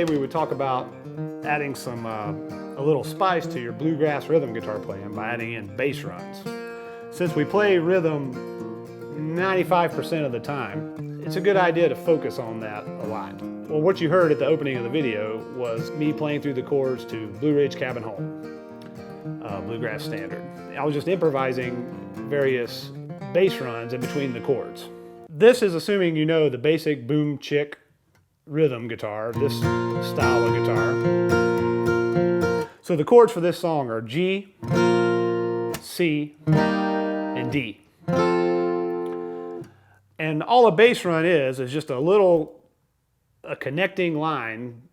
today we would talk about adding some a little spice to your bluegrass rhythm guitar playing by adding in bass runs. Since we play rhythm 95% of the time, it's a good idea to focus on that a lot. Well, what you heard at the opening of the video was me playing through the chords to Blue Ridge Cabin Home, bluegrass standard. I was just improvising various bass runs in between the chords. This is assuming you know the basic boom chick rhythm guitar, this style of guitar. So the chords for this song are G, C, and D. And all a bass run is just a connecting line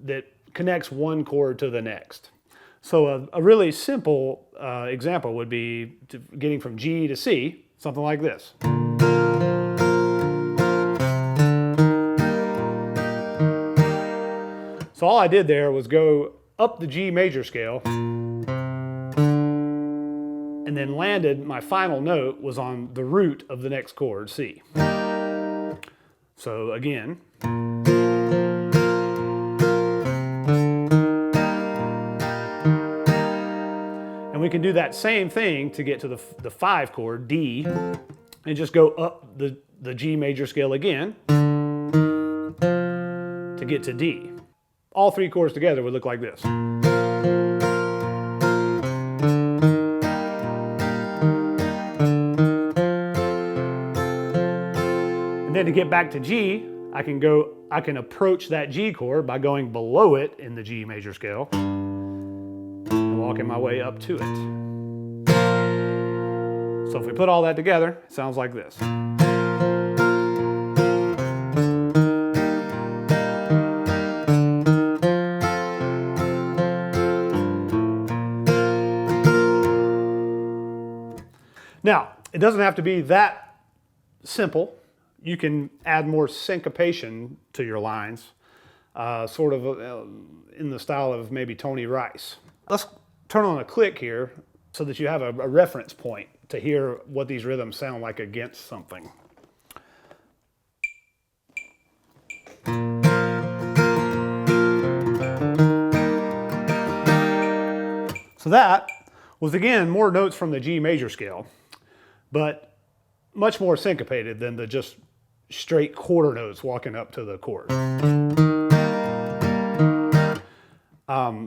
that connects one chord to the next. So a really simple example would be getting from G to C, something like this. So all I did there was go up the G major scale and then landed, my final note was on the root of the next chord, C. So again. And we can do that same thing to get to the 5 chord, D, and just go up the G major scale again to get to D. All 3 chords together would look like this. And then to get back to G, I can approach that G chord by going below it in the G major scale and walking my way up to it. So if we put all that together, it sounds like this. Now, it doesn't have to be that simple. You can add more syncopation to your lines, sort of in the style of maybe Tony Rice. Let's turn on a click here so that you have a reference point to hear what these rhythms sound like against something. So that was, again, more notes from the G major scale, but much more syncopated than the just straight quarter notes walking up to the chord.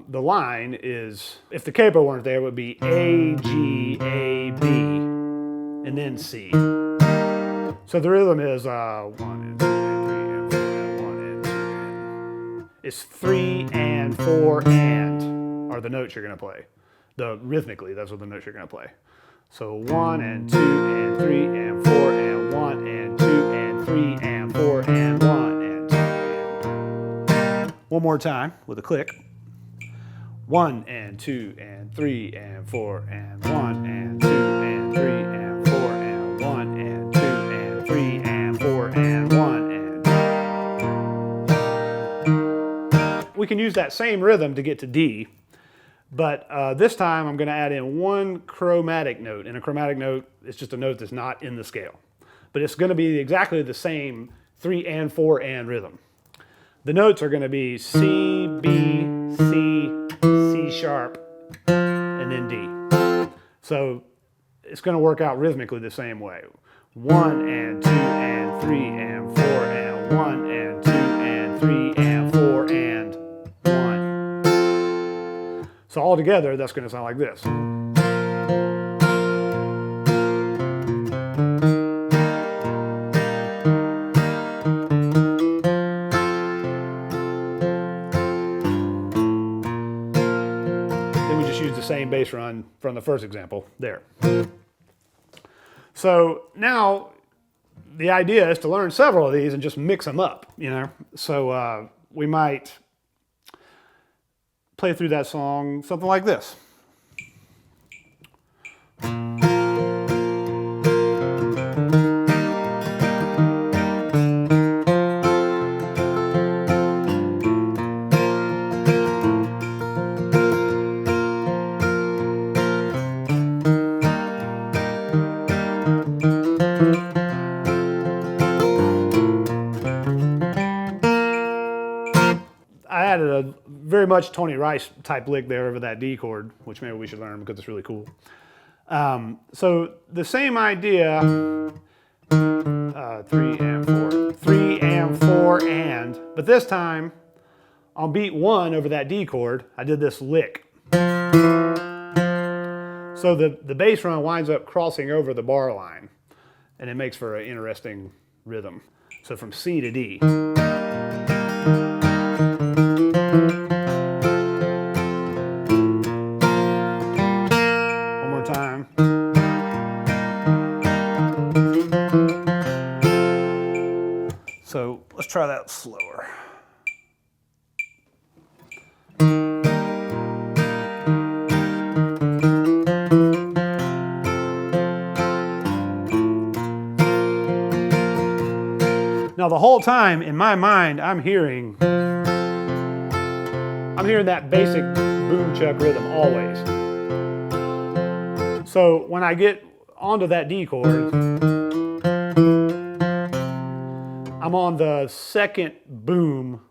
The line is, if the capo weren't there, it would be A, G, A, B, and then C. So the rhythm is 1 and 2 and 3 and 4 and 1 and 2 and. It's 3 and 4 and are the notes you're going to play. Rhythmically, that's what the notes you're going to play. So 1 and 2 and 3 and 4 and 1 and 2 and 3 and 4 and 1 and 2 and. One more time with a click. 1 and 2 and 3 and 4 and 1 and 2 and 3 and 4 and 1 and 2 and 3 and 4 and 1 and. We can use that same rhythm to get to D. But this time I'm going to add in one chromatic note. And a chromatic note is just a note that's not in the scale. But it's going to be exactly the same 3 and 4 and rhythm. The notes are going to be C, B, C, C sharp, and then D. So it's going to work out rhythmically the same way. 1 and 2 and 3 and 4 and 1 and 2 and 3 and 4 and 1. So all together, that's going to sound like this. Then we just use the same bass run from the first example there. So now the idea is to learn several of these and just mix them up, you know. So we might play through that song something like this. very much Tony Rice type lick there over that D chord, which maybe we should learn because it's really cool. So the same idea, 3 and 4, 3 and 4 and, but this time on beat 1 over that D chord, I did this lick. So the bass run winds up crossing over the bar line, and it makes for an interesting rhythm. So from C to D. One more time. So let's try that slower. Now the whole time in my mind I'm hearing that basic boom chuck rhythm always. So when I get onto that D chord, I'm on the second boom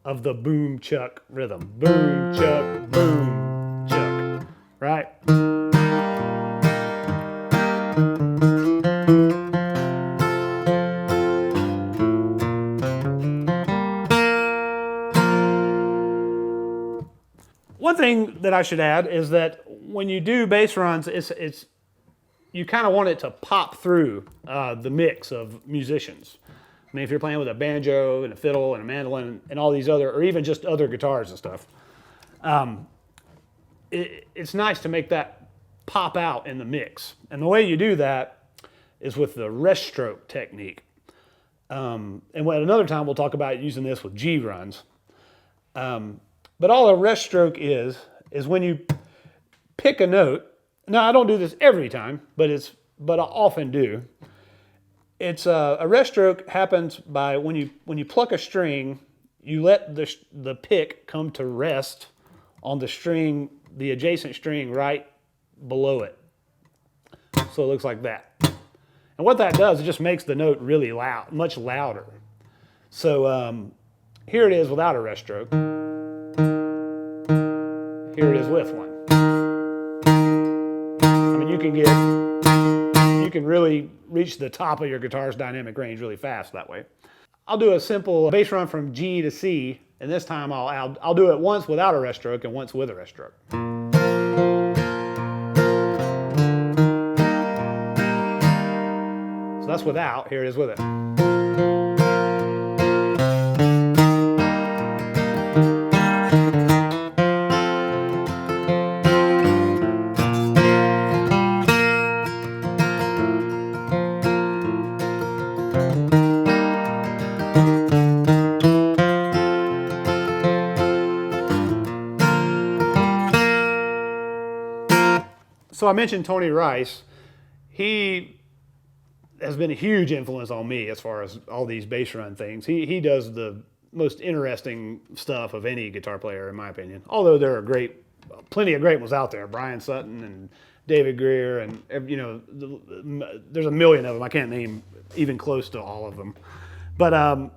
of the boom chuck rhythm. Boom chuck, right? One thing that I should add is that when you do bass runs, you kind of want it to pop through the mix of musicians. I mean, if you're playing with a banjo and a fiddle and a mandolin and all these other, or even just other guitars and stuff, it's nice to make that pop out in the mix. And the way you do that is with the rest stroke technique. And at another time we'll talk about using this with G runs. But all a rest stroke is when you pick a note. Now I don't do this every time, but I often do. It's a rest stroke happens by when you pluck a string, you let the pick come to rest on the string, the adjacent string right below it. So it looks like that. And what that does, it just makes the note really loud, much louder. So here it is without a rest stroke. Here it is with one. I mean, you can really reach the top of your guitar's dynamic range really fast that way. I'll do a simple bass run from G to C, and this time I'll do it once without a rest stroke and once with a rest stroke. So that's without, here it is with it. So I mentioned Tony Rice. He has been a huge influence on me as far as all these bass run things. He does the most interesting stuff of any guitar player, in my opinion. Although there are plenty of great ones out there. Brian Sutton and David Greer, and there's a million of them. I can't name even close to all of them. But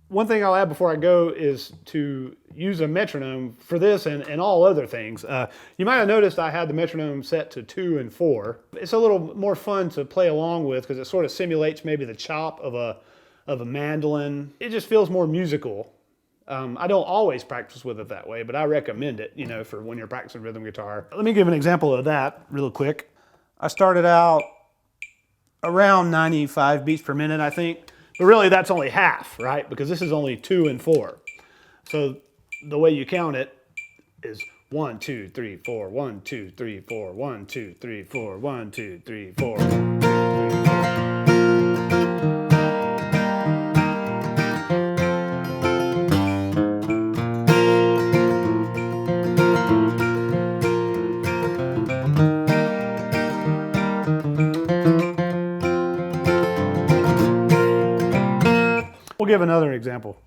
one thing I'll add before I go is to use a metronome for this and all other things. You might have noticed I had the metronome set to 2 and 4. It's a little more fun to play along with because it sort of simulates maybe the chop of a mandolin. It just feels more musical. I don't always practice with it that way, but I recommend it, for when you're practicing rhythm guitar. Let me give an example of that real quick. I started out around 95 beats per minute, I think. But really, that's only half, right? Because this is only 2 and 4. So the way you count it is 1, 2, 3, 4, 1, 2, 3, 4, 1, 2, 3, 4, 1, 2, 3, 4, 1, 2, 3, 4. We'll give another example.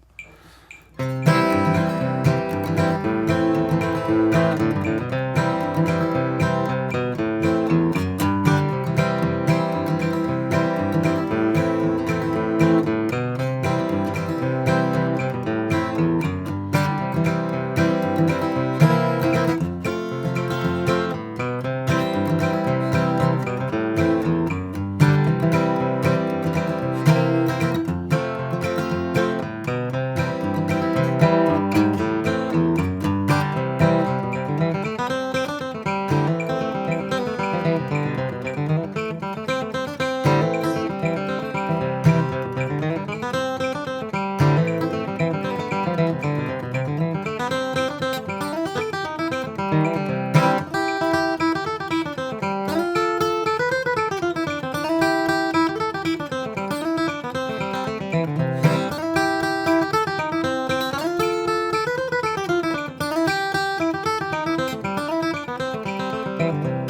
Bye.